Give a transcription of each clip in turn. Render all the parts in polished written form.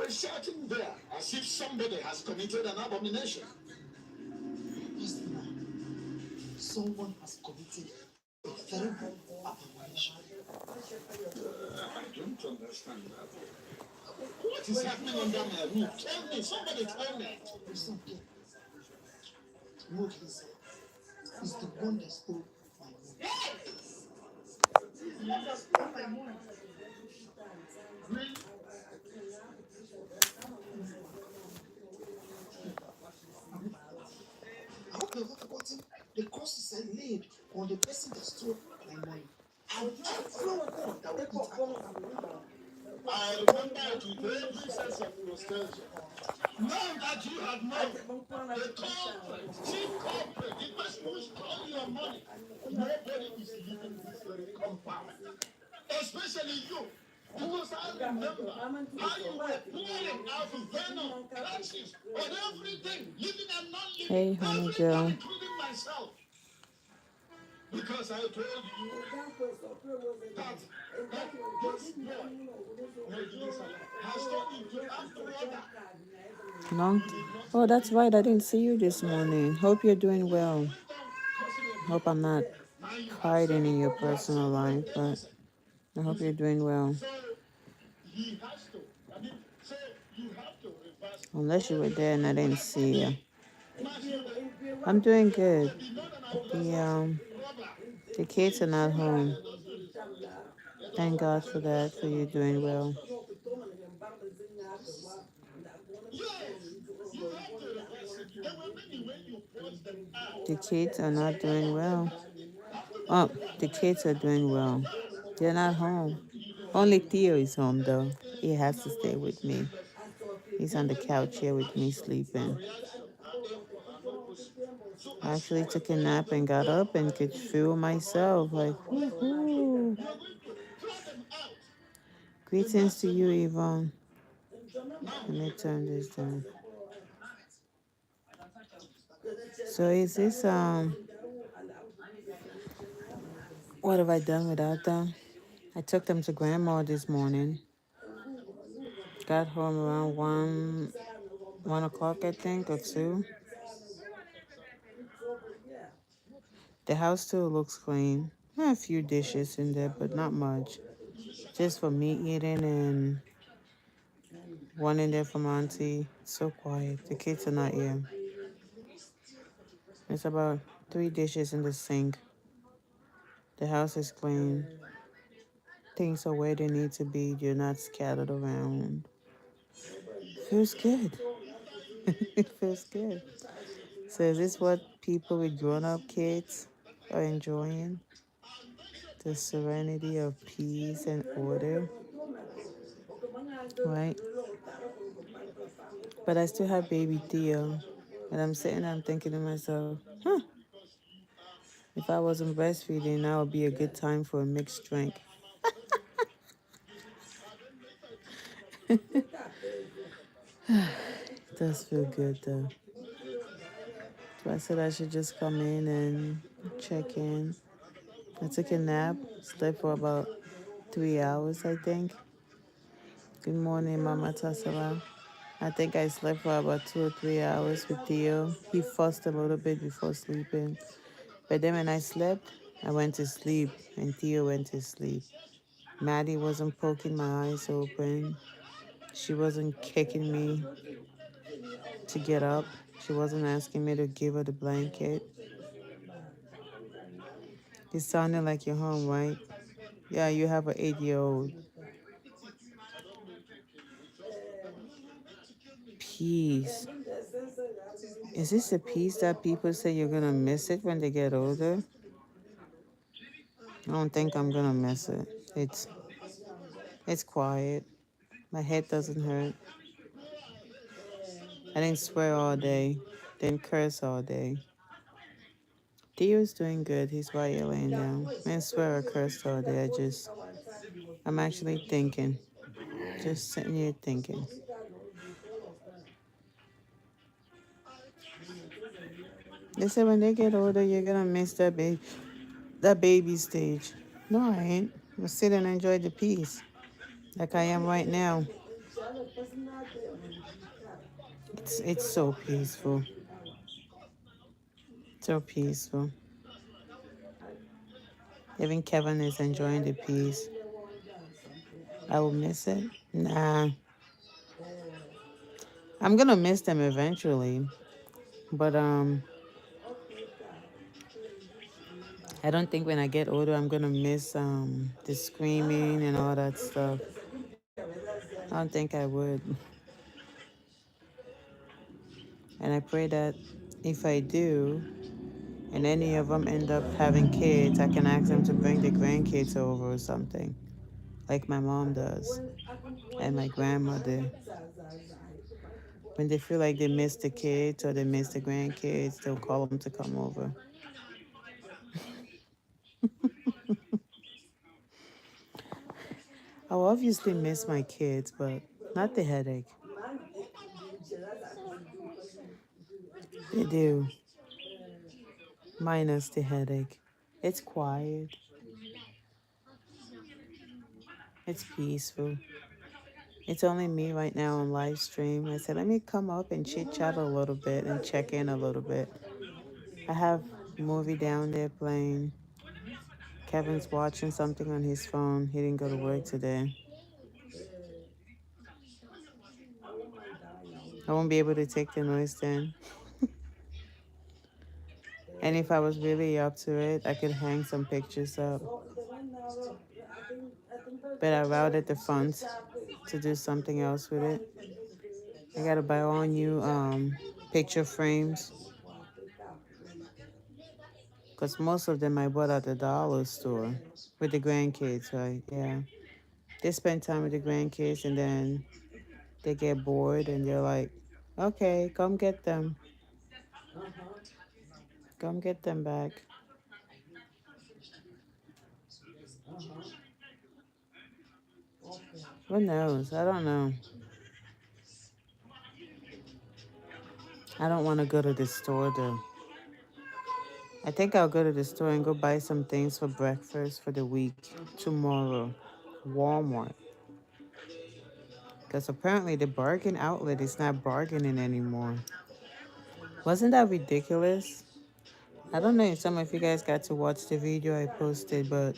were shouting there as if somebody has committed an abomination. Someone has committed a terrible abomination. I don't understand that. What is happening under my roof? Tell me, somebody tell me. Listen, look, listen. It's the one that stole my money. Really? I hope you're not forgotten the curses I laid on the person that stole my money. And everyone that will eat out. I remember it with every sense of nostalgia. Now that you have known the culprit, chief culprit, the person who stole your money, nobody is leaving this very compound. Especially you. Because I remember how you were pouring out venom, curses, on everything, living and not living. Hey, honey girl. Including myself. Because I told you that this boy has turned into after order. Long. Oh, that's right. I didn't see you this morning. Hope you're doing well. Hope I'm not hiding in your personal life, but I hope you're doing well. Unless you were there and I didn't see you. I'm doing good. The kids are not home. Thank God for that, for you doing well. The kids are not doing well. Oh, the kids are doing well. They're not home. Only Theo is home, though. He has to stay with me. He's on the couch here with me sleeping. I actually took a nap and got up and could feel myself like, woohoo. Greetings to you, Yvonne. Let me turn this down. So is this, what have I done without them? I took them to grandma this morning. Got home around 1 o'clock, I think, or 2. The house still looks clean. There are a few dishes in there, but not much. Just for me eating and one in there from Auntie. It's so quiet. The kids are not here. It's about 3 dishes in the sink. The house is clean. Things are where they need to be. They're not scattered around. Feels good. It feels good. So is this what people with grown-up kids are enjoying? The serenity of peace and order, right? But I still have baby Theo. And I'm sitting there, I'm thinking to myself, if I wasn't breastfeeding, now would be a good time for a mixed drink. It does feel good though. So I said I should just come in and check in. I took a nap, slept for about 3 hours, I think. Good morning, Mama Tasala. I think I slept for about 2 or 3 hours with Theo. He fussed a little bit before sleeping. But then when I slept, I went to sleep and Theo went to sleep. Maddie wasn't poking my eyes open. She wasn't kicking me to get up. She wasn't asking me to give her the blanket. It sounded like you're home, right? Yeah, you have an 8-year-old. Peace. Is this a peace that people say you're going to miss it when they get older? I don't think I'm going to miss it. It's quiet. My head doesn't hurt. I didn't swear all day. Didn't curse all day. Theo's doing good. He's while you're laying down. I didn't swear or curse all day. I'm actually thinking. Just sitting here thinking. They said when they get older, you're going to miss that baby stage. No, I ain't. I'm sit and enjoy the peace like I am right now. It's so peaceful. So peaceful. Even Kevin is enjoying the peace. I will miss it. Nah, I'm gonna miss them eventually, but I don't think when I get older I'm gonna miss the screaming and all that stuff. I don't think I would. And I pray that if I do, and any of them end up having kids, I can ask them to bring the grandkids over or something, like my mom does and my grandmother. When they feel like they miss the kids or they miss the grandkids, they'll call them to come over. I'll obviously miss my kids, but not the headache. They do, minus the headache. It's quiet, it's peaceful. It's only me right now on live stream. I said, let me come up and chit chat a little bit and check in a little bit. I have a movie down there playing. Kevin's watching something on his phone. He didn't go to work today. I won't be able to take the noise then. And if I was really up to it, I could hang some pictures up. But I routed the funds to do something else with it. I gotta buy all new picture frames because most of them I bought at the dollar store with the grandkids, right? Yeah. They spend time with the grandkids and then they get bored and they're like, okay, come get them. Come get them back. Who knows? I don't know. I don't want to go to the store though. I think I'll go to the store and go buy some things for breakfast for the week tomorrow. Walmart. Because apparently the bargain outlet is not bargaining anymore. Wasn't that ridiculous? I don't know if some of you guys got to watch the video I posted, but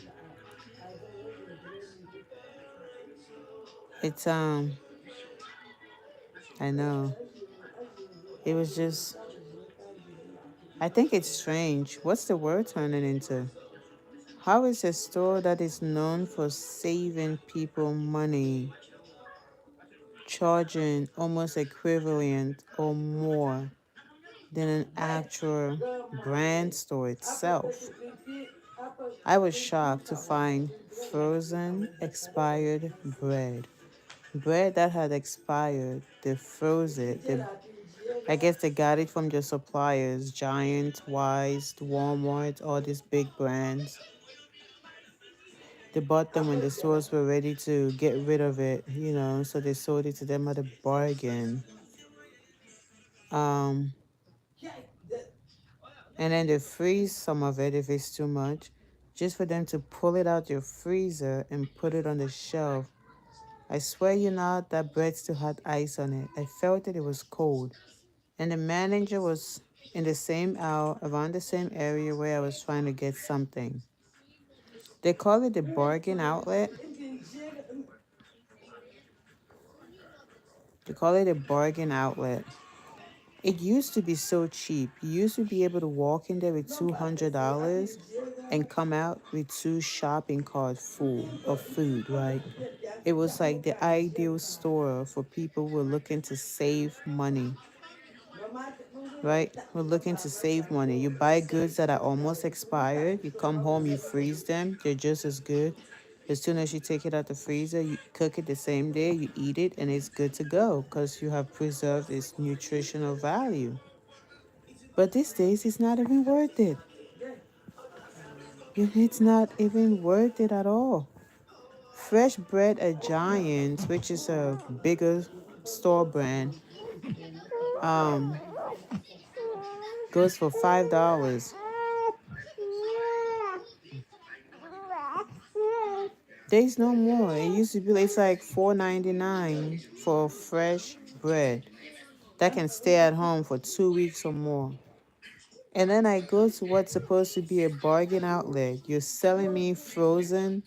it's I know. It was just I think it's strange. What's the word turning into? How is a store that is known for saving people money charging almost equivalent or more than an actual brand store itself? I was shocked to find frozen expired bread. Bread that had expired, they froze it. I guess they got it from their suppliers, Giant, Wise, Walmart, all these big brands. They bought them when the stores were ready to get rid of it, so they sold it to them at a bargain. Um, and then they freeze some of it if it's too much, just for them to pull it out your freezer and put it on the shelf. I swear you not, that bread still had ice on it. I felt that it was cold. And the manager was in the same aisle, around the same area where I was trying to get something. They call it the bargain outlet. They call it a bargain outlet. It used to be so cheap. You used to be able to walk in there with $200 and come out with 2 shopping carts full of food, right? It was like the ideal store for people who were looking to save money, right? We're looking to save money. You buy goods that are almost expired. You come home, you freeze them. They're just as good. As soon as you take it out the freezer, you cook it the same day, you eat it, and it's good to go because you have preserved its nutritional value. But these days, it's not even worth it. It's not even worth it at all. Fresh bread at Giants, which is a bigger store brand, um, goes for $5. There's no more. It used to be, it's like $4.99 for fresh bread that can stay at home for 2 weeks or more. And then I go to what's supposed to be a bargain outlet. You're selling me frozen,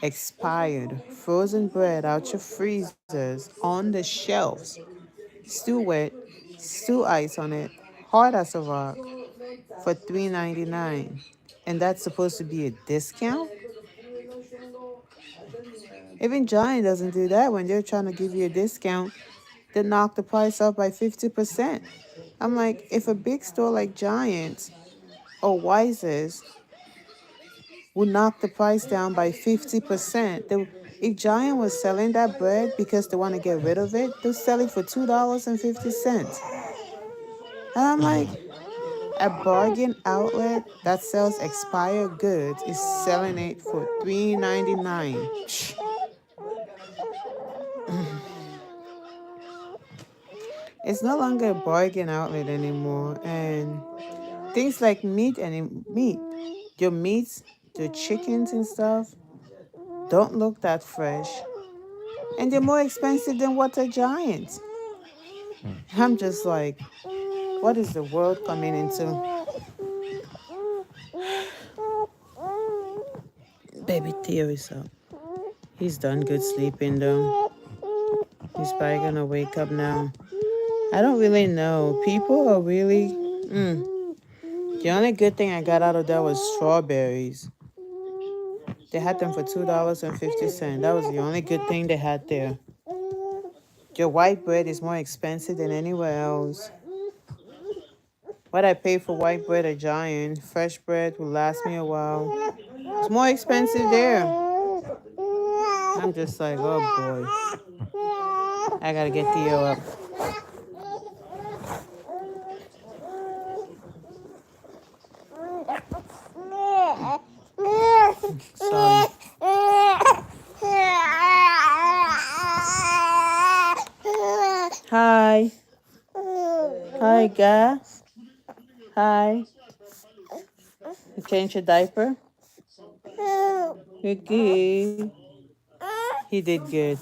expired, frozen bread out your freezers on the shelves, still wet, still ice on it, hard as a rock, for $3.99. And that's supposed to be a discount? Even Giant doesn't do that when they're trying to give you a discount. They knock the price up by 50%. I'm like, if a big store like Giant or Wises would knock the price down by 50%, if Giant was selling that bread because they want to get rid of it, they'll sell it for $2.50. And I'm like, a bargain outlet that sells expired goods is selling it for $3.99. It's no longer a bargain outlet anymore. And things like meat, your meats, the chickens and stuff, don't look that fresh. And they're more expensive than what a Giant. I'm just like, what is the world coming into? Baby Theo is up. He's done good sleeping though. He's probably gonna wake up now. I don't really know. People are really. The only good thing I got out of that was strawberries. They had them for $2.50. That was the only good thing they had there. Your white bread is more expensive than anywhere else. What I pay for white bread at Giant, fresh bread will last me a while. It's more expensive there. I'm just like, oh boy. I gotta get Theo up. Sorry. Hi. Hi, guys. Hi. You changed your diaper? You're good. He did good.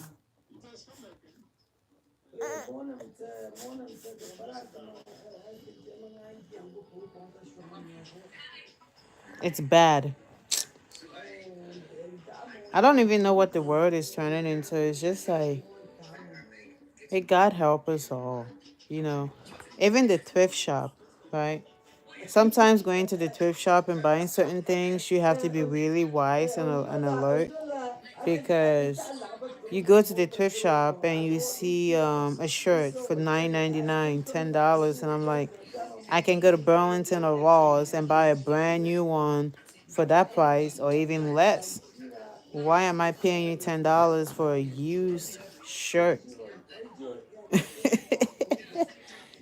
It's bad. I don't even know what the word is turning into. It's just like, hey, God help us all. You know, even the thrift shop, right? Sometimes going to the thrift shop and buying certain things, you have to be really wise and alert, because you go to the thrift shop and you see a shirt for $9.99, $10, and I'm like, I can go to Burlington or Ross and buy a brand new one for that price or even less. Why am I paying you $10 for a used shirt?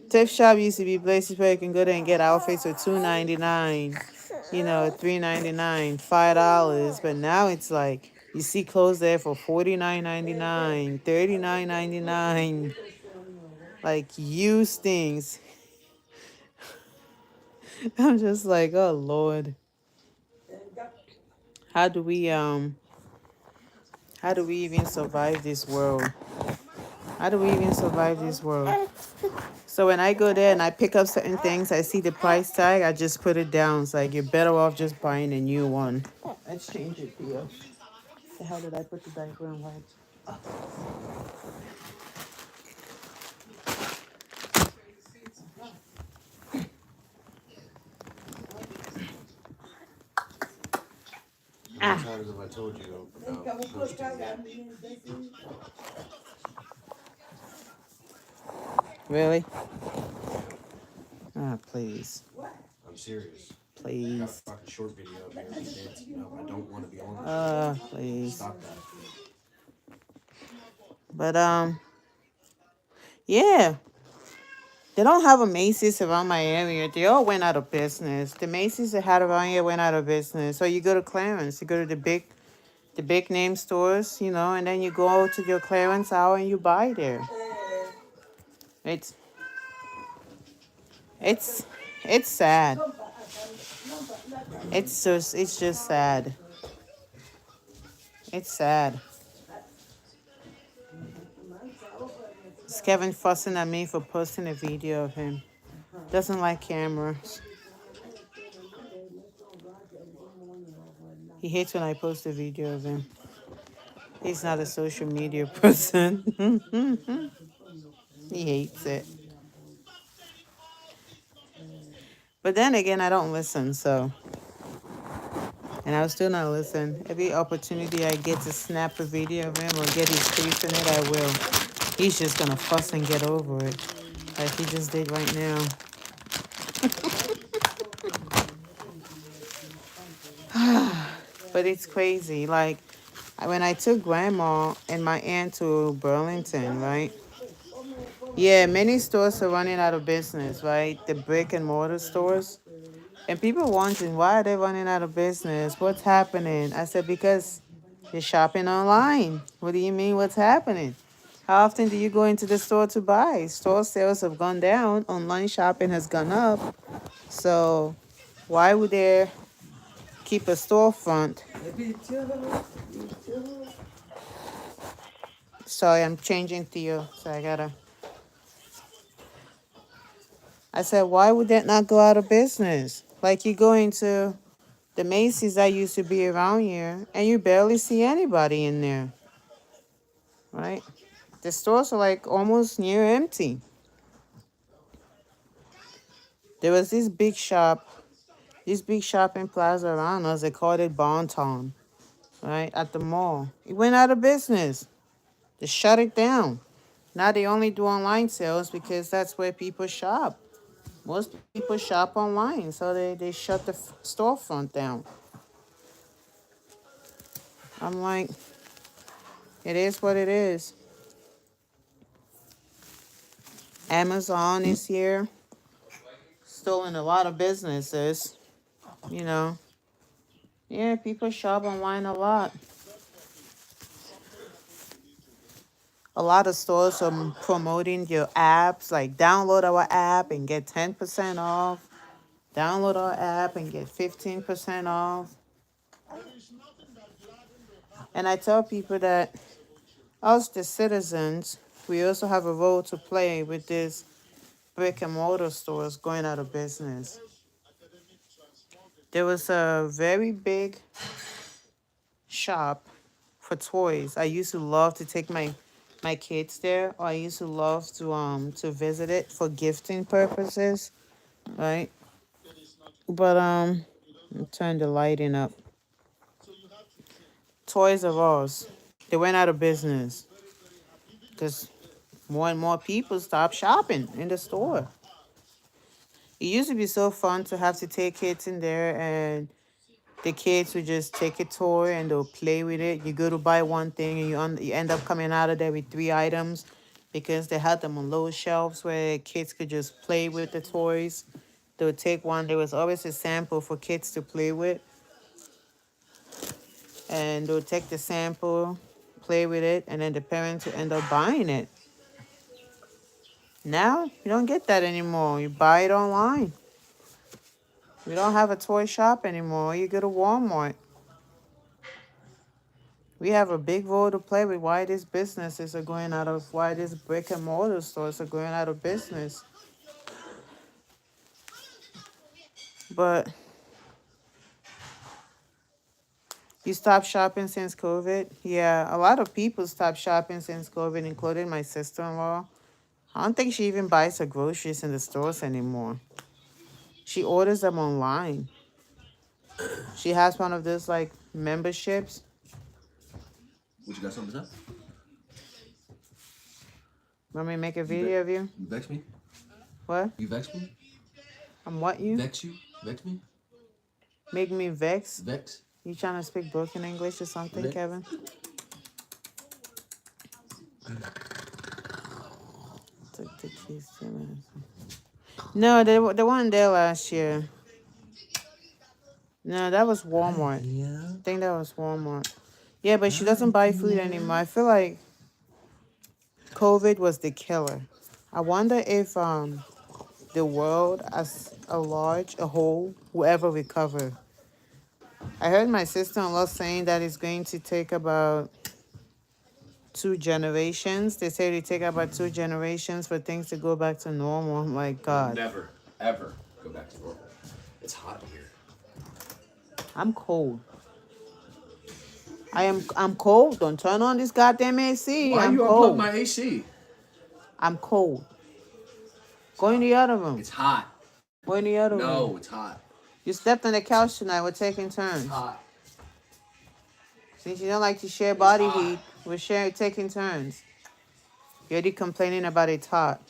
Thrift shop used to be places where you can go there and get outfits for $2.99, $3.99, $5. But now it's like you see clothes there for $49.99, $39.99, like used things. I'm just like, oh Lord, how do we even survive this world? How do we even survive this world? So when I go there and I pick up certain things, I see the price tag, I just put it down. It's like, you're better off just buying a new one. Let's change it, Theo. The hell did I put the diaper in white? How many times have I told you about ghosting me? Really? Yeah, Ah, please. I'm serious. I got a Please. fucking short video of me dancing. No, I don't want to be on this shit. Please. Stop that. But, yeah. They don't have a Macy's around my area. They all went out of business. The Macy's they had around here went out of business. So you go to Clarence, you go to the big name stores, and then you go to your clearance aisle and you buy there. It's it's it's sad. It's just sad. It's sad. It's Kevin fussing at me for posting a video of him. Doesn't like cameras. He hates when I post a video of him. He's not a social media person. He hates it. But then again, I don't listen, so. And I'll still not listen. Every opportunity I get to snap a video of him or get his face in it, I will. He's just gonna fuss and get over it. Like he just did right now. But it's crazy. Like, when I took grandma and my aunt to Burlington, right? Yeah, many stores are running out of business, right? The brick and mortar stores. And people wondering, why are they running out of business? What's happening? I said, because you're shopping online. What do you mean, what's happening? How often do you go into the store to buy? Store sales have gone down. Online shopping has gone up. So why would they keep a storefront? Sorry, I'm changing to you. So I said, why would that not go out of business? Like you go into the Macy's that used to be around here and you barely see anybody in there, right? The stores are like almost near empty. There was this big shopping plaza around us. They called it Bonton, right? At the mall. It went out of business. They shut it down. Now they only do online sales because that's where people shop. Most people shop online, so they shut the storefront down. I'm like, it is what it is. Amazon is here, stolen a lot of businesses, you know. Yeah, people shop online a lot. A lot of stores are promoting your apps, like download our app and get 10% off. Download our app and get 15% off. And I tell people that us, the citizens, we also have a role to play with this brick and mortar stores going out of business. There was a very big shop for toys. I used to love to take my kids there, or I used to love to visit it for gifting purposes, right? But turn the lighting up. Toys R Us, they went out of business because more and more people stopped shopping in the store. It used to be so fun to have to take kids in there and the kids would just take a toy and they'll play with it. You go to buy one thing and you end up coming out of there with 3 items because they had them on low shelves where kids could just play with the toys. They would take one. There was always a sample for kids to play with. And they would take the sample, play with it, and then the parents would end up buying it. Now, you don't get that anymore. You buy it online. We don't have a toy shop anymore. You go to Walmart. We have a big role to play with why these businesses are going out of, why these brick and mortar stores are going out of business. But you stopped shopping since COVID? Yeah, a lot of people stopped shopping since COVID, including my sister-in-law. I don't think she even buys her groceries in the stores anymore. She orders them online. She has one of those like memberships. What, you got something to say? Want me to make a video of you? You vex me? What? You vex me? I'm what you? Vex you? Vex me? Make me vex? Vex? You trying to speak broken English or something, Vex? Kevin? Took the keys to me. No, they weren't there last year. No, that was Walmart. Yeah. I think that was Walmart. Yeah, but she doesn't buy food anymore. I feel like COVID was the killer. I wonder if the world as a large, a whole, will ever recover. I heard my sister-in-law saying that it's going to take about 2 generations. They say it take about 2 generations for things to go back to normal. I'm like, God, Never, ever go back to normal. It's hot in here. I'm cold. I'm cold. Don't turn on this goddamn AC. Why I'm you unplug cold. my AC? I'm cold. Go in the other room. It's hot. Go in the other room. No, it's hot. You stepped on the couch tonight. We're taking turns. It's hot. Since you don't like to share body hot. heat, we're taking turns. You're already complaining about it's hot.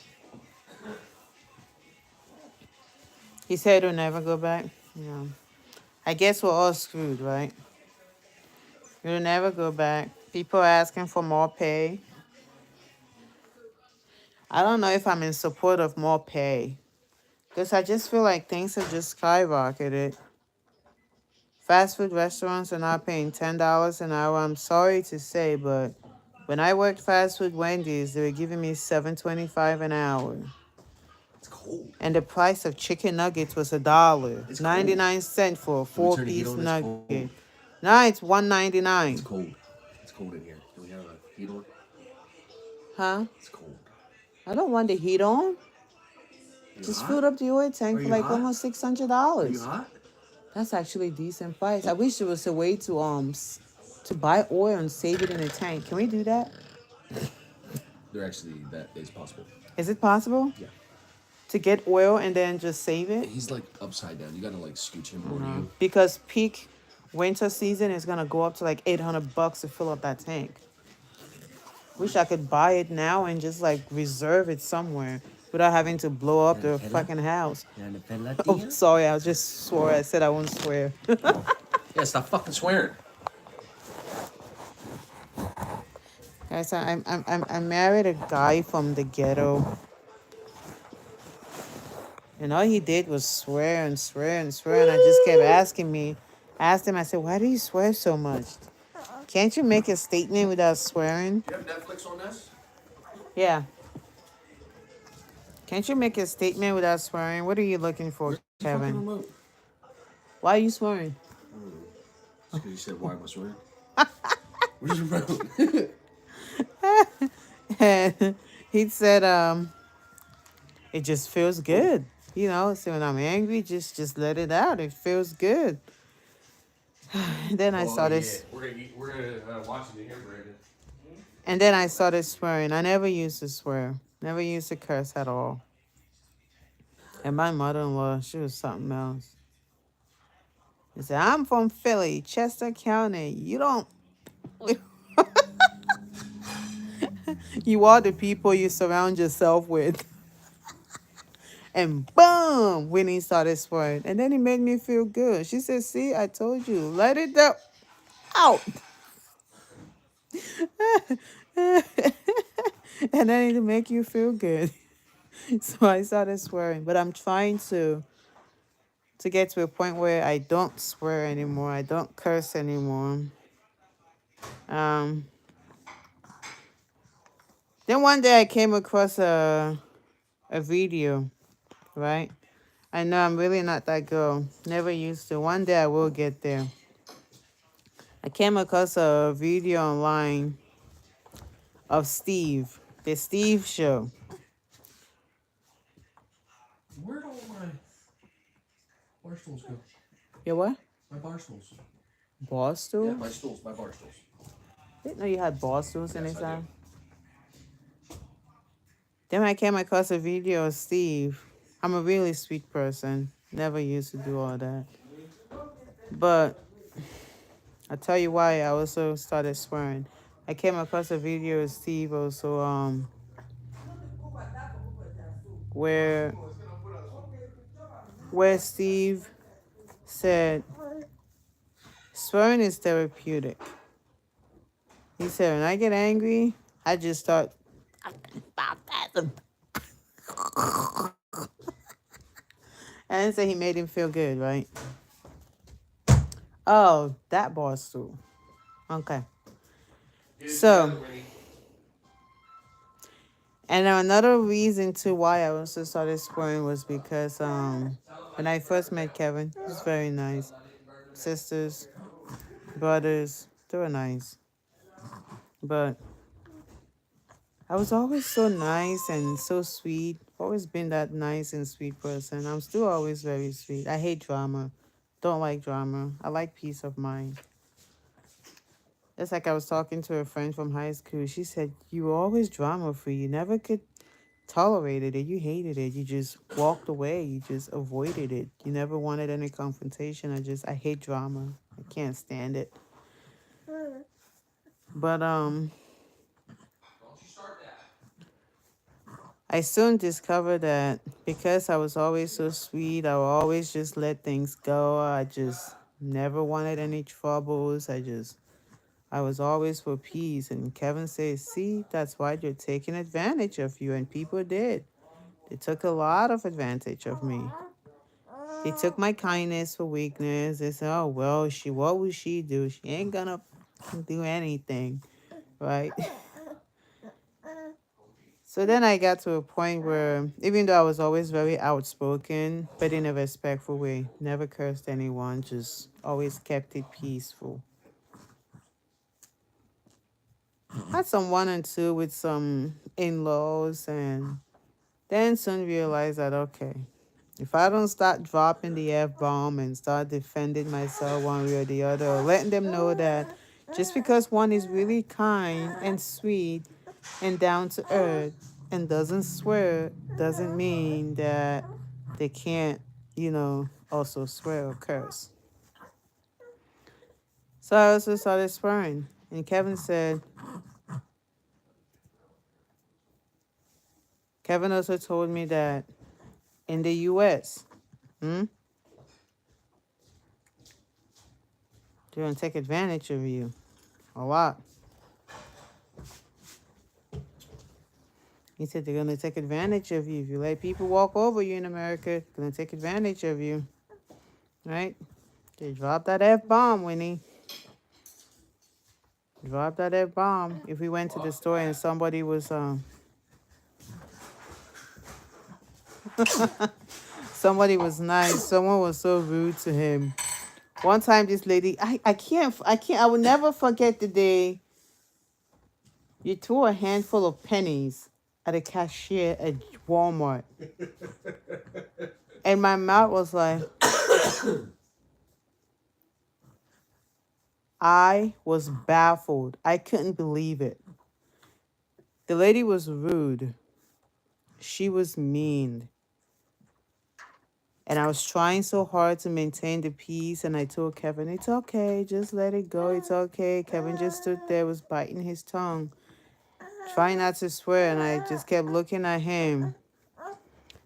He said he'll never go back. Yeah. I guess we're all screwed, right? You'll never go back. People are asking for more pay. I don't know if I'm in support of more pay. Because I just feel like things have just skyrocketed. Fast food restaurants are now paying $10 an hour. I'm sorry to say, but when I worked fast food Wendy's, they were giving me $7.25 an hour. It's cold. And the price of chicken nuggets was $1. It's 99 cents for a Can we turn the heat 4-piece on? It's nugget. cold. Now it's $1.99. It's cold. It's cold in here. Can we have a heat on? Huh? It's cold. I don't want the heat on. You Just hot? filled up the oil tank Are for you like hot? almost Are $600. you hot? That's actually a decent price. I wish there was a way to buy oil and save it in a tank. Can we do that? That is possible. Is it possible? Yeah. To get oil and then just save it? He's like upside down. You gotta like scooch him over you. Because peak winter season is gonna go up to like $800 to fill up that tank. Wish I could buy it now and just like reserve it somewhere without having to blow up the fucking house. Oh, sorry, I just swore. I said I won't swear. Yeah, stop fucking swearing. Guys, I married a guy from the ghetto. And all he did was swear and swear and swear. And I just kept asked him, I said, why do you swear so much? Can't you make a statement without swearing? You have Netflix on this? Yeah. Can't you make a statement without swearing? What are you looking for, Kevin? Remote. Why are you swearing? Just because you said, why am I swearing? Where's the remote? And he said, it just feels good. You know, so when I'm angry, just let it out. It feels good. Then I started. Yeah. We're gonna watch it here, Brandon. And then I started swearing. I never used to swear. Never used to curse at all. And my mother-in-law, she was something else. She said, I'm from Philly, Chester County. You don't... You are the people you surround yourself with. And boom, Winnie started swearing. And then it made me feel good. She said, see, I told you, let it out. And then it'll make you feel good. So I started swearing. But I'm trying to get to a point where I don't swear anymore. I don't curse anymore. Then one day I came across a video, right? I know I'm really not that girl. Never used to. One day I will get there. I came across a video online of Steve. The Steve Show. Where'd all my bar stools go? Your what? My bar stools. Bar stool? Yeah, my bar stools. Didn't know you had bar stools in Yes, this I house. Then I came across a video of Steve. I'm a really sweet person. Never used to do all that. But I'll tell you why I also started swearing. I came across a video of Steve also, where Steve said, swearing is therapeutic. He said, when I get angry, I just start... And so he made him feel good, right? Oh, that bar stool. Okay. So, and another reason to why I also started swearing was because when I first met Kevin, he was very nice. Sisters, brothers. They were nice. But I was always so nice and so sweet. Always been that nice and sweet person. I'm still always very sweet. I hate drama. Don't like drama. I like peace of mind. It's like I was talking to a friend from high school. She said, "You were always drama free. You never could tolerate it. You hated it. You just walked away. You just avoided it. You never wanted any confrontation. I hate drama. I can't stand it." But I soon discovered that because I was always so sweet, I would always just let things go. I just never wanted any troubles. I was always for peace. And Kevin says, "See, that's why they're taking advantage of you." And people did. They took a lot of advantage of me. They took my kindness for weakness. They said, "Oh, well, what will she do? She ain't gonna do anything." Right? So then I got to a point where, even though I was always very outspoken, but in a respectful way, never cursed anyone, just always kept it peaceful. Had some 1 and 2 with some in-laws, and then soon realized that, okay, if I don't start dropping the F-bomb and start defending myself one way or the other, or letting them know that just because one is really kind and sweet and down to earth and doesn't swear, doesn't mean that they can't, also swear or curse. So I also started swearing. And Kevin also told me that in the U.S., they're going to take advantage of you a lot. He said they're going to take advantage of you. If you let people walk over you in America, they're going to take advantage of you. Right? They dropped that F-bomb, Winnie. Drop that F-bomb. If we went to the store and somebody was somebody was nice, someone was so rude to him. One time this lady, I will never forget the day you threw a handful of pennies at a cashier at Walmart. And my mouth was like, I was baffled. I couldn't believe it. The lady was rude. She was mean. And I was trying so hard to maintain the peace. And I told Kevin, "It's okay. Just let it go. It's okay." Kevin just stood there, was biting his tongue, trying not to swear. And I just kept looking at him.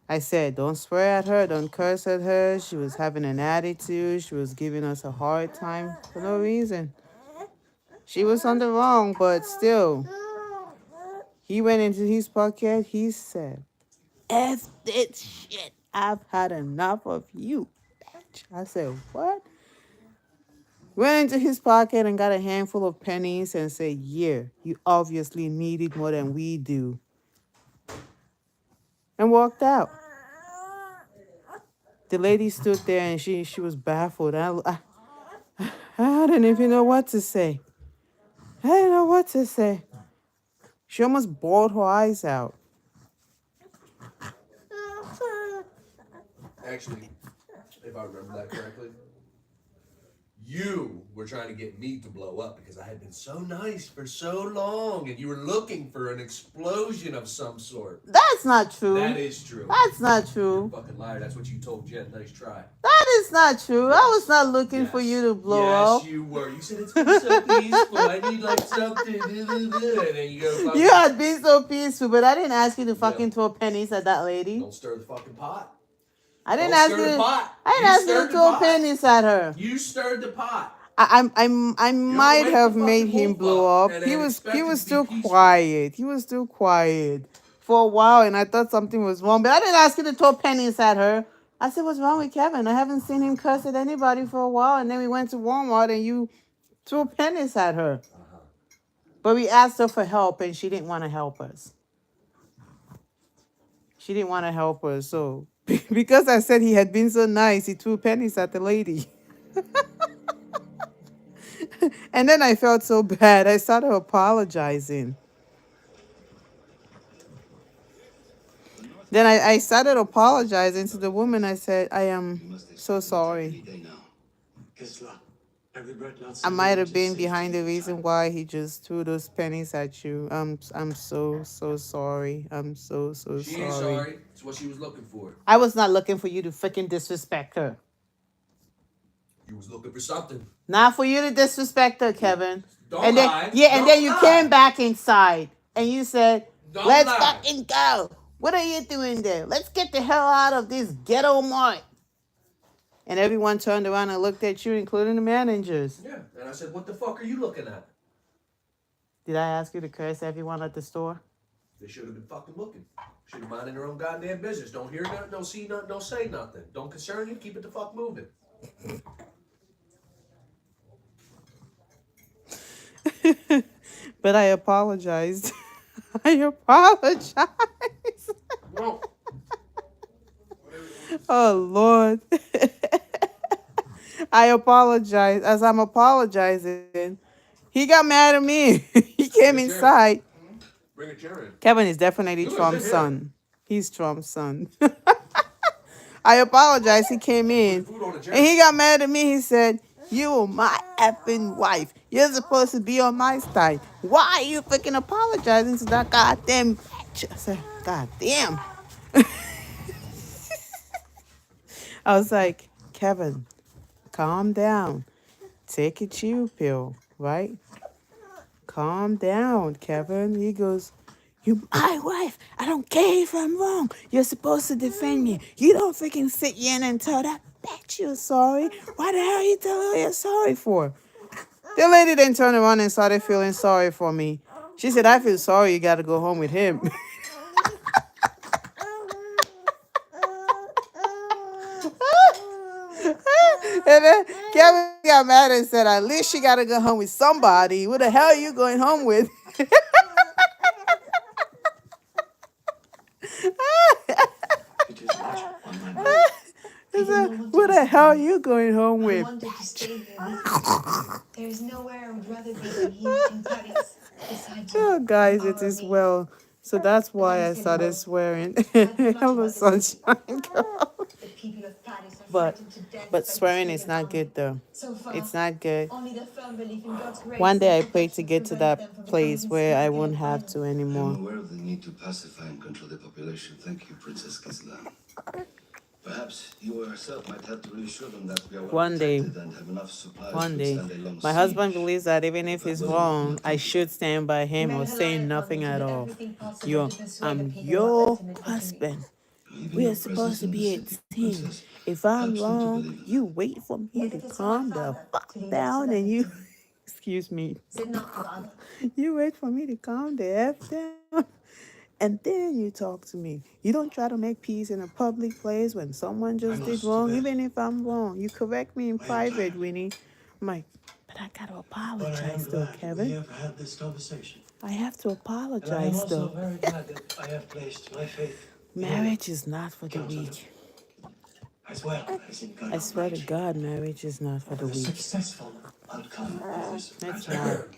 I said, "Don't swear at her. Don't curse at her. She was having an attitude. She was giving us a hard time for no reason. She was on the wrong, but still." He went into his pocket. He said, "F this shit. I've had enough of you." I said, "What?" Went into his pocket and got a handful of pennies and said, "Yeah, you obviously need it more than we do." And walked out. The lady stood there and she was baffled. I didn't even know what to say. I didn't know what to say. She almost bawled her eyes out. Actually, if I remember that correctly, you were trying to get me to blow up because I had been so nice for so long and you were looking for an explosion of some sort. That's not true. That is true. That's not You're true. a fucking liar. That's what you told Jen. Nice try. That is not true. Yes. I was not looking Yes. for you to blow up. Yes, you were. You said it's been so peaceful. I need like something. And then you go fucking... You had been so peaceful, but I didn't ask you to fucking throw pennies at that lady. Don't stir the fucking pot. I didn't Don't ask stir you. the pot. I didn't You ask you to stirred the throw pot. pennies at her. You stirred the pot. I might wake have the made fucking him wolf blow up up. and He then was expect it to be still peaceful. quiet. He was still quiet for a while, and I thought something was wrong. But I didn't ask you to throw pennies at her. I said, "What's wrong with Kevin? I haven't seen him curse at anybody for a while." And then we went to Walmart, and you threw pennies at her. But we asked her for help, and she didn't want to help us. She didn't want to help us. So because I said he had been so nice, he threw pennies at the lady. And then I felt so bad. I started apologizing. Then I started apologizing to the woman. I said, I am so sorry. I might have been behind the reason why he just threw those pennies at you. I'm so sorry. I'm so She ain't sorry. sorry. It's what she was looking for. I was not looking for you to freaking disrespect her. You was looking for something. Not for you to disrespect her, Kevin. Don't And then lie. yeah, and Don't then you lie. came back inside and you said, Don't "Let's lie. fucking go." What are you doing there? Let's get the hell out of this ghetto mart. And everyone turned around and looked at you, including the managers. Yeah. And I said, what the fuck are you looking at? Did I ask you to curse everyone at the store? They should have been fucking looking. Should have minded their own goddamn business. Don't hear nothing, don't see nothing, don't say nothing. Don't concern you, keep it the fuck moving. But I apologized. I apologize. No. Oh, Lord. I apologize. As I'm apologizing, he got mad at me. He came inside. Bring a chair in. Kevin is definitely Who Trump's is it here? son. He's Trump's son. I apologize. He came in. Food on a chair. And he got mad at me. He said, "You are my effing wife. You're supposed to be on my side. Why are you freaking apologizing to that goddamn bitch?" I said, "God damn." I was like, "Kevin, calm down. Take a chill pill, right? Calm down, Kevin." He goes, "You my wife. I don't care if I'm wrong. You're supposed to defend me. You don't freaking sit in and tell that bitch you're sorry. Why the hell you tell her you're sorry for?" The lady then turned around and started feeling sorry for me. She said, "I feel sorry you got to go home with him." And then Kevin got mad and said, "At least she got to go home with somebody. Who the hell are you going home with?" It is much on my mind. He said, "Who the hell are you going home I with?" wanted to stay here with you. There is nowhere I would rather be than here in Paris, beside you. Oh, guys, Our it is meal. well. So that's why I started swearing. Hello, sunshine girl. The people of Paris are But frightened to death but by the swearing state is of not army. good though. So far, It's not good. only the firm belief in God's grace One day I and pray to protection get to prevents them that from place becoming where I enslaved won't and have violent. to I am anymore. aware of the need to pacify and control the population. Thank you, Princess Gisela. Perhaps you yourself might help to reassure them that we are well One day. protected and have enough supplies One to day. withstand a long My husband siege. believes that even if he's wrong, I should stand by him or say nothing at all. I'm your husband. Even We your are supposed presence to in the be a city, team. Princess, If I'm helps them to wrong, believe in you that. wait for me Il to était son calm the father fuck to lead us to down that and you victory. excuse me. C'est notre father. You wait for me to calm the F down. And then you talk to me. You don't try to make peace in a public place when someone just did lost wrong, Tibet. even if I'm wrong. You correct me in I am private, tired. Winnie. I'm like, but I gotta But I am apologize though, glad we Kevin. have had this conversation. I have to And I am apologize also though. very glad that I have placed my faith in you, Marriage is not for the weak. as well as in God I swear to Almighty, God, marriage is not for for the the weak. successful outcome of this It's matter. not.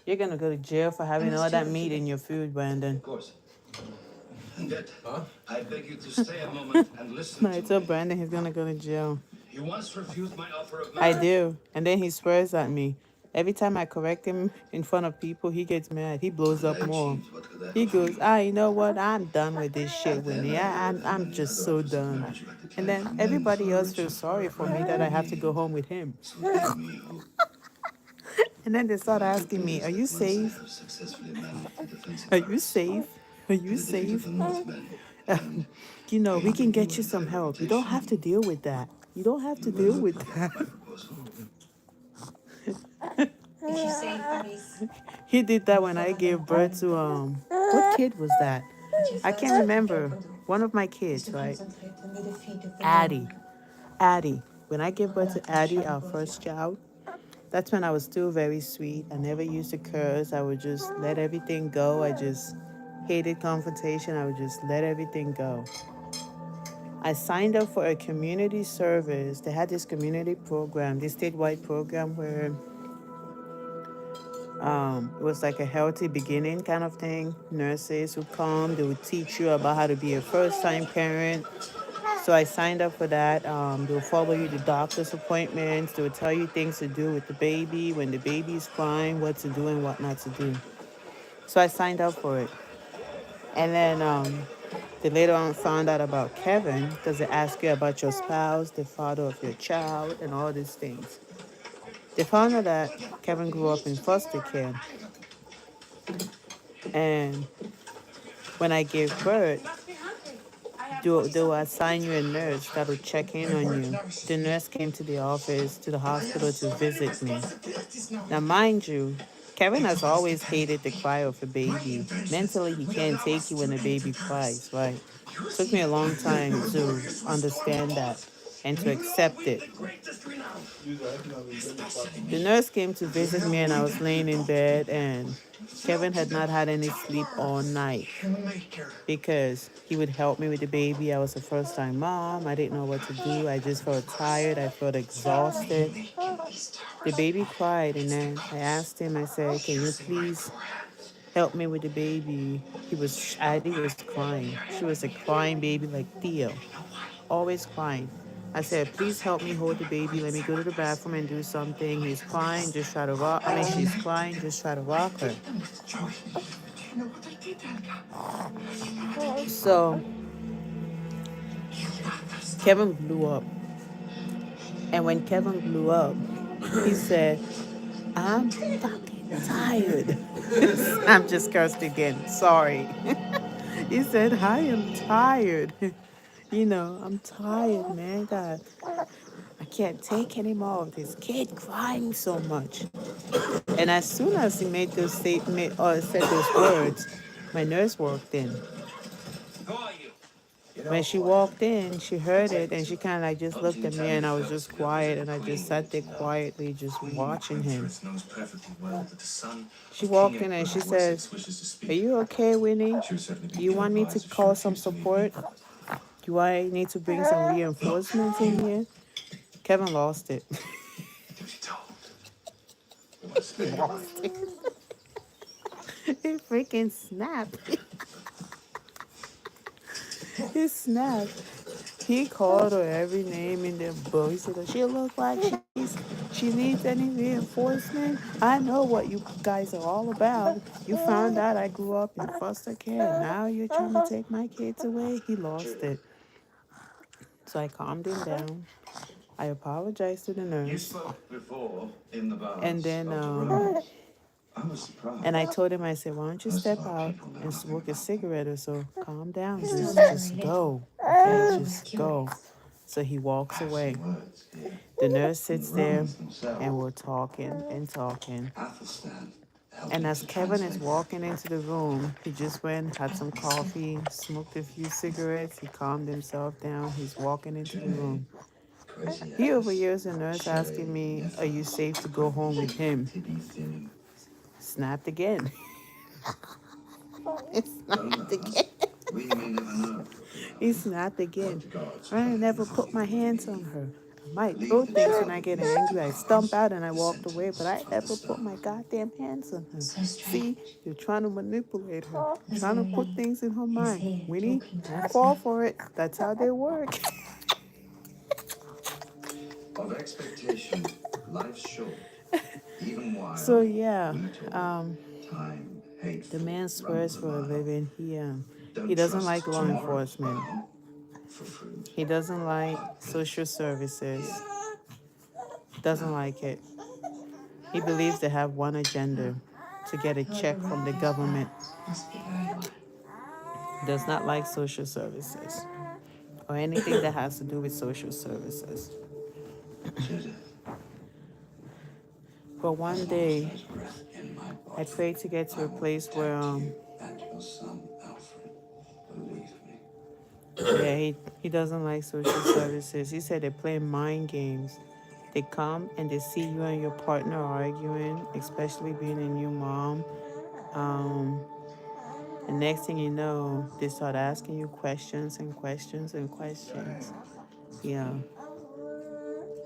You're gonna go to jail for having all that meat in your food, Brandon. Of course. And yet, Huh? I beg you to stay a moment and listen No, I to told me. Brandon he's gonna go to jail. You once refused my offer of I marriage. do. And then he swears at me. Every time I correct him in front of people, he gets mad. He blows I up more. achieved what could I He offer goes, you. you know what? I'm done with this shit, Then Winnie. I read I'm many just other so offers of done. marriage you had declined And then from men everybody far else richer, feels sorry far for me that I have to better go than home with him. me. So give me hope. And then they start My asking hope me, is are that you once I safe? have successfully managed the defense of Are you Paris, safe? Are you to the defeat of safe? the Northmen, and You know, we can gaining get you a some high help. You don't have to reputation, deal with that. You don't have to you deal will with not that. reject my proposal. If you say Paris, He did that when I gave birth to what kid was that? I can't remember. One of my kids, right? Addie. Addie. When I gave birth to Addie, our first child, that's when I was still very sweet. I never used to curse. I would just let everything go. I just hated confrontation. I would just let everything go. I signed up for a community service. They had this community program, this statewide program where it was like a healthy beginning kind of thing. Nurses would come, they would teach you about how to be a first-time parent. So I signed up for that. They will follow you to doctor's appointments. They will tell you things to do with the baby, when the baby's crying, what to do and what not to do. So I signed up for it. And then they later on found out about Kevin because they ask you about your spouse, the father of your child, and all these things. They found out that Kevin grew up in foster care. And when I gave birth, they will assign you a nurse that will check in on you. The nurse came to the office, to the hospital to visit me. Now, mind you, Kevin has always hated the cry of a baby. Mentally, he can't take you when a baby cries, right? It took me a long time to understand that and to accept it. The nurse came to visit me and I was laying in bed and Kevin had not had any sleep all night because he would help me with the baby. I was a first time mom. I didn't know what to do. I just felt tired. I felt exhausted. The baby cried and then I asked him, I said, can you please help me with the baby? Addie was crying. She was a crying baby like Theo, always crying. I said, please help me hold the baby. Let me go to the bathroom and do something. He's crying, just try to rock. She's crying, just try to rock her. So Kevin blew up. And when Kevin blew up, he said, I'm fucking tired. I'm just cursed again. Sorry. He said, I am tired. I'm tired, man. God, I can't take any more of this kid crying so much. And as soon as he made those statement or said those words, my nurse walked in. When she walked in, she heard it and she kind of like just looked at me and I was just quiet and I just sat there quietly just watching him. She walked in and she said, are you okay, Winnie? Do you want me to call some support? Do I need to bring some reinforcements in here? Kevin lost it. He lost it. He freaking snapped. He snapped. He called her every name in the book. He said, does she look like she needs any reinforcement? I know what you guys are all about. You found out I grew up in foster care. Now you're trying to take my kids away. He lost it. So I calmed him down. I apologized to the nurse. And then and I told him, I said, why don't you step out and smoke a cigarette or so? Calm down. Just go. Okay, just go. So he walks away. The nurse sits there and we're talking and talking. And as Kevin is walking into the room, he just went, had some coffee, smoked a few cigarettes. He calmed himself down. He's walking into the room. He overhears the nurse asking me, are you safe to go home with him? Snapped again. It snapped again. He snapped again. I never put my hands on her. I might throw things when I get angry. I stomp out and I walked away, but I never put my goddamn hands on her. See, you're trying to manipulate her. You're trying to put things in her mind. Winnie, don't fall for it. That's how they work. Of expectation, life's short. Even while So yeah, time, hate, the man swears for a living. He doesn't like law enforcement. He doesn't like social services. Doesn't like it. He believes they have one agenda, to get a check from the government. Does not like social services or anything that has to do with social services. But one day, I prayed to get to a place where he doesn't like social services. He said they play mind games. They come and they see you and your partner arguing, especially being a new mom. And next thing you know, they start asking you questions and questions and questions. Yeah.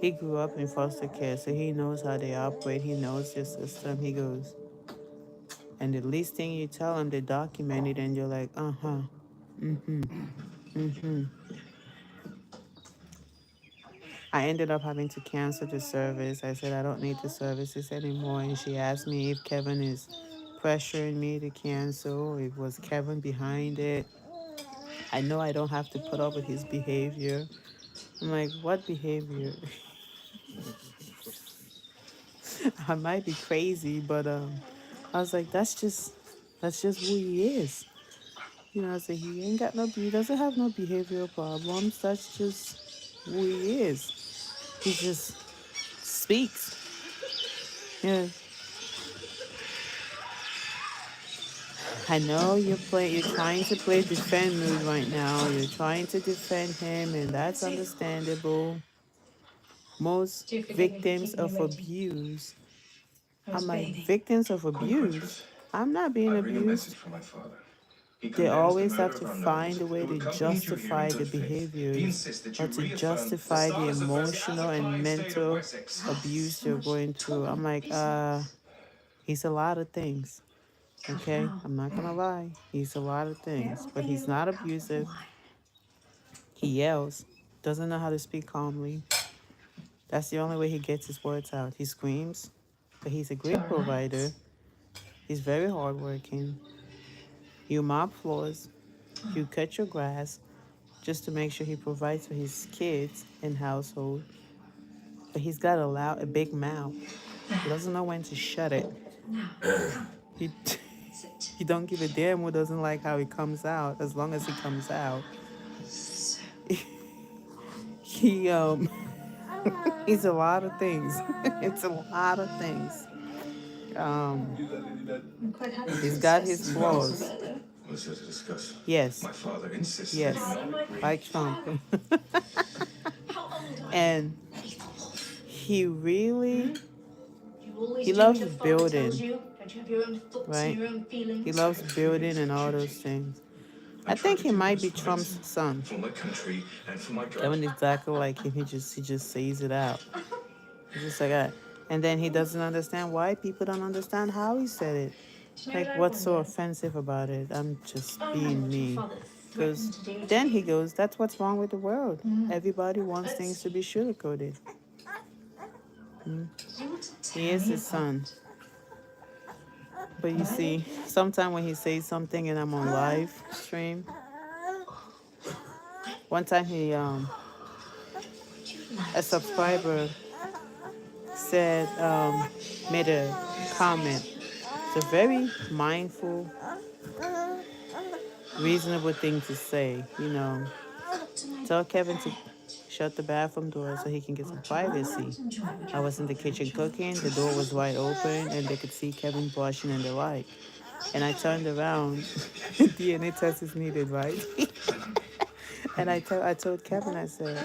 He grew up in foster care, so he knows how they operate. He knows the system. He goes, and the least thing you tell him, they document it, and you're like, I ended up having to cancel the service. I said, I don't need the services anymore. And she asked me if Kevin is pressuring me to cancel, if was Kevin behind it. I know I don't have to put up with his behavior. I'm like, what behavior? I might be crazy, but I was like, that's just who he is. I said he ain't got no, he doesn't have no behavioral problems. That's just who he is. He just speaks. Yeah, I know you're trying to play defend mood right now. You're trying to defend him, and that's understandable. Most Do you forgive me for victims keeping you of waiting? abuse. I was I'm like, bathing. victims of Quick, abuse. Princess. I'm not being I bring a message abused. from my father. He They condemns the always have murder to of find unknowns a way who to accompanied you here in justify the good faith. He behaviors insists that or you to reaffirm the justify the status of Versailles as emotional a and client state of mental Wessex. abuse So they're much going through. I'm talk, like, business. he's a lot of things. Tough Okay, now. I'm not gonna lie. He's a lot of They're things, but offering he's you not a cup of abusive. wine. He yells, doesn't know how to speak calmly. That's the only way he gets his words out. He screams, but he's a great Your provider. rights. He's very hardworking. You mop floors, you cut your grass, just to make sure he provides for his kids and household. But he's got a big mouth. He doesn't know when to shut it. Now, come, He sit. he don't give a damn who doesn't like how he comes out, as long as he comes out. So, He he's a lot of things. It's a lot of things. Um, I'm quite happy to he's got discuss his this with flaws. Mr. Bello. What's there to discuss? Yes, My father insists yes, that you not agree. like Trump. How old are you? And Lethal Wolf. he really, You always he do what loves your father tells building, you. Don't you have your own thoughts right? and your own feelings? He loves building and all those things. I think he might be Trump's son. For my country and for my God. Kevin is exactly like him. He just says it out. He's just like that. And then he doesn't understand why people don't understand how he said it. Do you know Like, what I what's so wonder? offensive about it? I'm just I wonder being what your me. father Because threatened to do to then me. he goes, that's what's wrong with the world. Mm. Everybody wants things to be sugarcoated. You want to tear He is me his apart? son. But you see, sometimes when he says something and I'm on live stream, one time a subscriber said, made a comment. It's a very mindful, reasonable thing to say, Tell Kevin to shut the bathroom door so he can get some privacy. I was in the kitchen cooking, the door was wide open, and they could see Kevin brushing and the like. And I turned around, DNA test is needed, right? And I told Kevin, I said,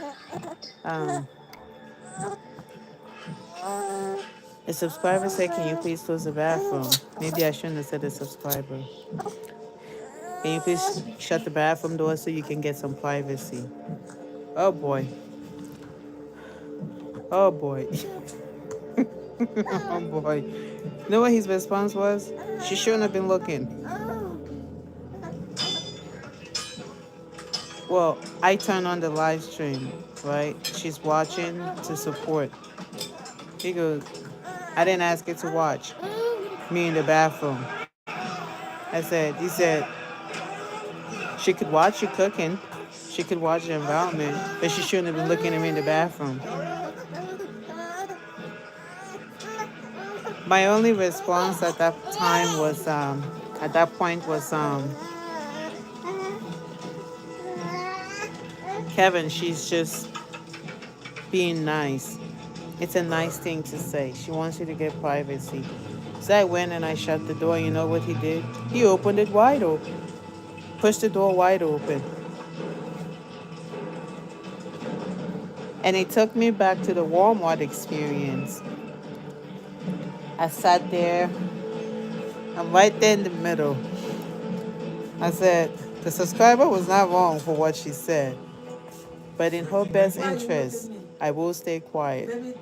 a subscriber said, can you please close the bathroom? Maybe I shouldn't have said a subscriber. Can you please shut the bathroom door so you can get some privacy? Oh boy. Oh boy. Oh boy. You know what his response was? She shouldn't have been looking. Well, I turned on the live stream, right? She's watching to support. He goes, I didn't ask her to watch me in the bathroom. He said, she could watch you cooking. She could watch the environment, but she shouldn't have been looking at me in the bathroom. My only response at that time was, Kevin, she's just being nice. It's a nice thing to say. She wants you to get privacy. So I went and I shut the door. You know what he did? He opened it wide open. Pushed the door wide open. And it took me back to the Walmart experience. I sat there. I'm right there in the middle. I said the subscriber was not wrong for what she said, but in her best interest, I will stay quiet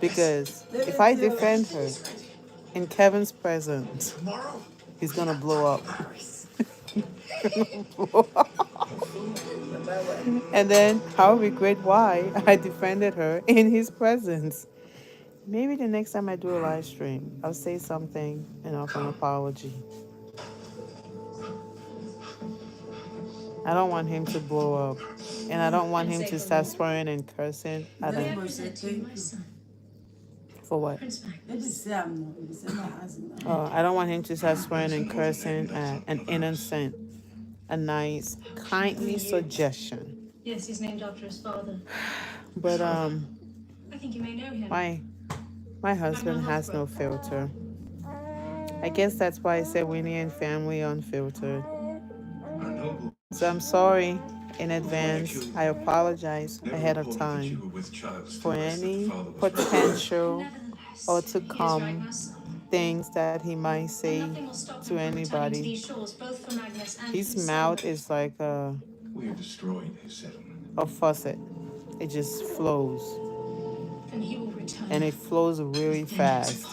because if I defend her in Kevin's presence, he's gonna blow up. And then I'll regret why I defended her in his presence. Maybe the next time I do a live stream, I'll say something and offer an apology. I don't want him to blow up. And I don't want him to start swearing and cursing. I don't. For what? Oh, I don't want him to start swearing and cursing at an innocent, a nice, kindly suggestion. Yes, he's named after his father. But I think you may know him. my husband has no filter. I guess that's why I said Winnie and Family Unfiltered. So I'm sorry in advance. I apologize ahead of time for any potential or to come things that he might say to anybody. His mouth is like We have destroyed his settlement. a faucet. It just flows. And he will return. And it flows really fast.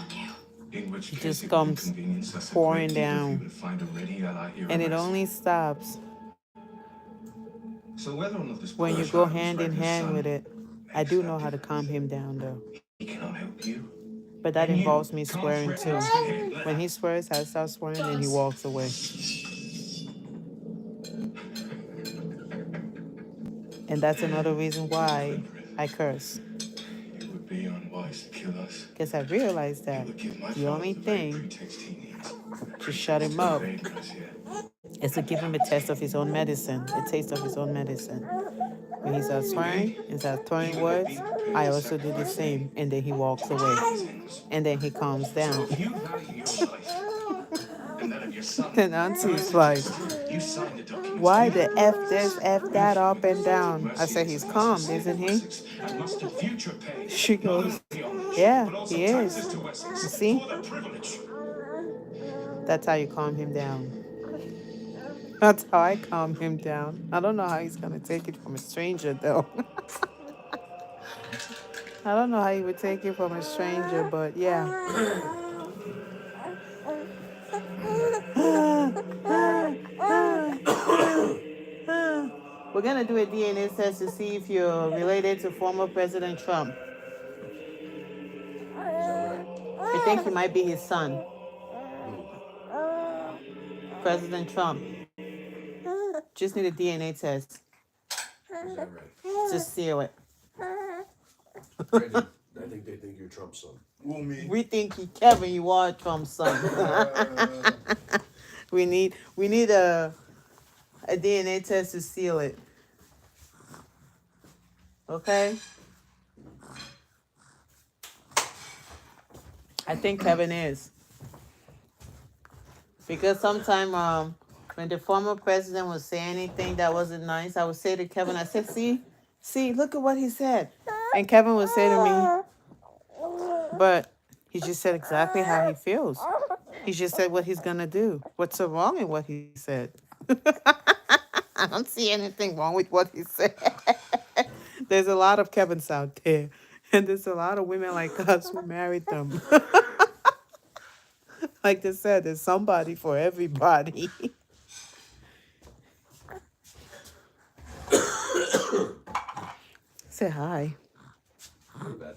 In which It case just it comes would inconvenience us a pouring great deal if down. you would find a ready ally here And in it us. only stops So whether or not this when you poor go child was hand in Ragna's hand son with it. I makes do no know how to difference. calm him down though. He cannot help you. But that And you involves me can't swearing threaten too. us again. When he swears, I start swearing and he walks away. And that's another reason why I curse. It would be unwise to kill us. Because I realized that It would give my the father only the very thing pretext he needs to shut him up to invade Mercia. is to give him a taste of his own medicine, a taste of his own medicine. When he starts swearing and starts throwing words, I also do the same. And then he walks away. And then he calms down. You value your life and that of your son. And Auntie's like, You signed the documents. why the F this, F that, up and down? I said, he's calm, isn't he? And must in future pay She not goes, only homage, yeah, but also he taxes is. to Essex You see? for the privilege. That's how you calm him down. That's how I calm him down. I don't know how he's going to take it from a stranger, though. I don't know how he would take it from a stranger, but yeah. We're going to do a DNA test to see if you're related to former President Trump. I think he might be his son. President Trump. Just need a DNA test Is that right? to seal it. Brandon, I think they think you're Trump's son. We think Kevin, you are Trump's son. we need a DNA test to seal it. Okay? I think Kevin is. Because sometimes when the former president would say anything that wasn't nice, I would say to Kevin, I said, see, look at what he said. And Kevin would say to me, but he just said exactly how he feels. He just said what he's going to do. What's so wrong in what he said? I don't see anything wrong with what he said. There's a lot of Kevins out there. And there's a lot of women like us who married them. Like they said, there's somebody for everybody. Say hi. Go to bed.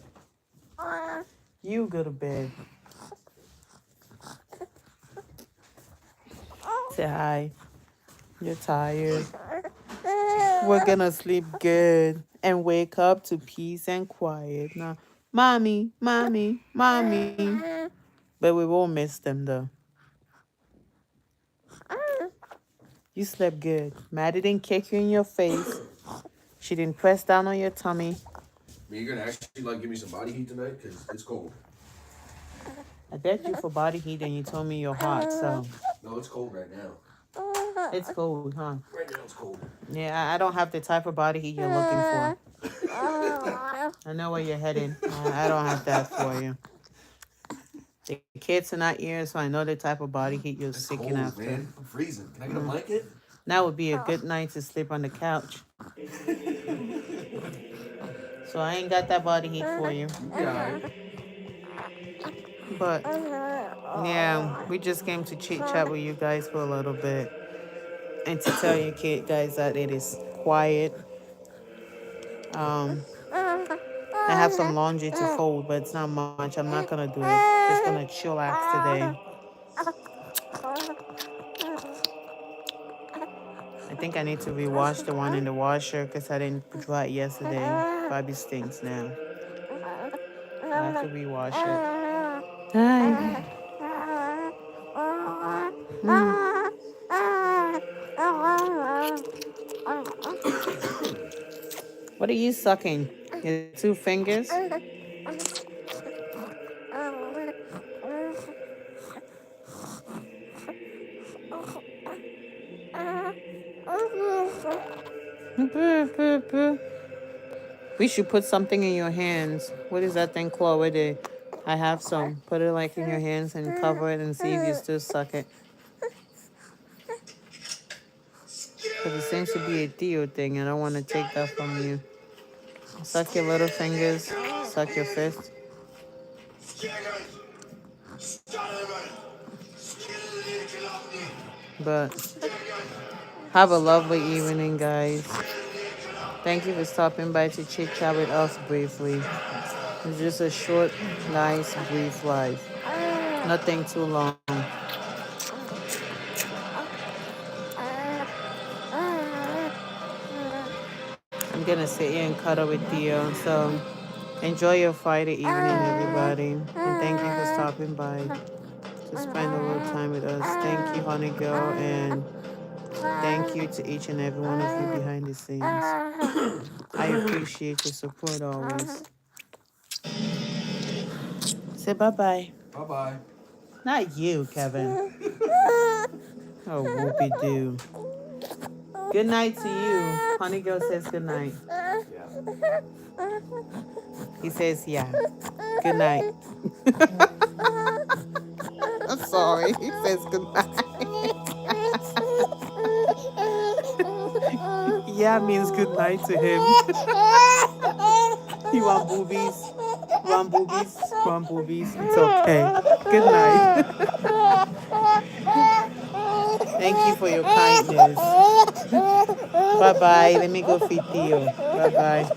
You go to bed. Say hi. You're tired. We're gonna sleep good and wake up to peace and quiet. Now, mommy. But we won't miss them though. You slept good. Maddie didn't kick you in your face. She didn't press down on your tummy. I mean, you're gonna actually like give me some body heat tonight because it's cold. I begged you for body heat and you told me you're hot, so No, it's cold right now. it's cold, huh? Right now it's cold. Yeah, I don't have the type of body heat you're looking for. I know where you're heading. I don't have that for you. The kids are not here, so I know the type of body heat you're It's seeking cold, after. man. I'm freezing. Can I get a blanket? That would be a good night to sleep on the couch. So I ain't got that body heat for you. Yeah. But yeah, we just came to chit chat with you guys for a little bit and to tell you guys that it is quiet. I have some laundry to fold, but it's not much. I'm not gonna do it. Just gonna chillax today. I think I need to rewash the one in the washer because I didn't dry it yesterday. Probably stinks now. I have to rewash it. Hi. What are you sucking? Your two fingers? We should put something in your hands. What is that thing called? Where they, I have some. Put it like in your hands and cover it and see if you still suck it. Because it seems to be a Theo thing. I don't want to take that from you. Suck your little fingers. Suck your fist. But have a lovely evening, guys. Thank you for stopping by to chit chat with us briefly. It's just a short, nice, brief life. Nothing too long. I'm gonna sit here and cuddle with Theo. So enjoy your Friday evening, everybody. And thank you for stopping by to spend a little time with us. Thank you, honey girl, and thank you to each and every one of you behind the scenes. I appreciate your support always. Say bye-bye. Bye-bye. Not you, Kevin. Oh, whoopie doo. Good night to you. Honey girl says good night. Yeah. He says, yeah. Good night. I'm sorry. He says good night. Yeah means good night to him. You want boobies? Want boobies? Want boobies? It's okay. Good night. Thank you for your kindness. Bye-bye. Let me go feed Theo. Bye-bye.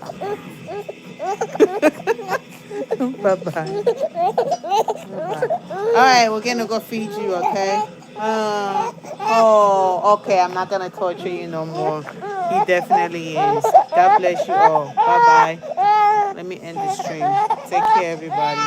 Bye-bye. All right, we're going to go feed you, okay? Oh, okay. I'm not going to torture you no more. He definitely is. God bless you all. Bye-bye. Let me end the stream. Take care, everybody.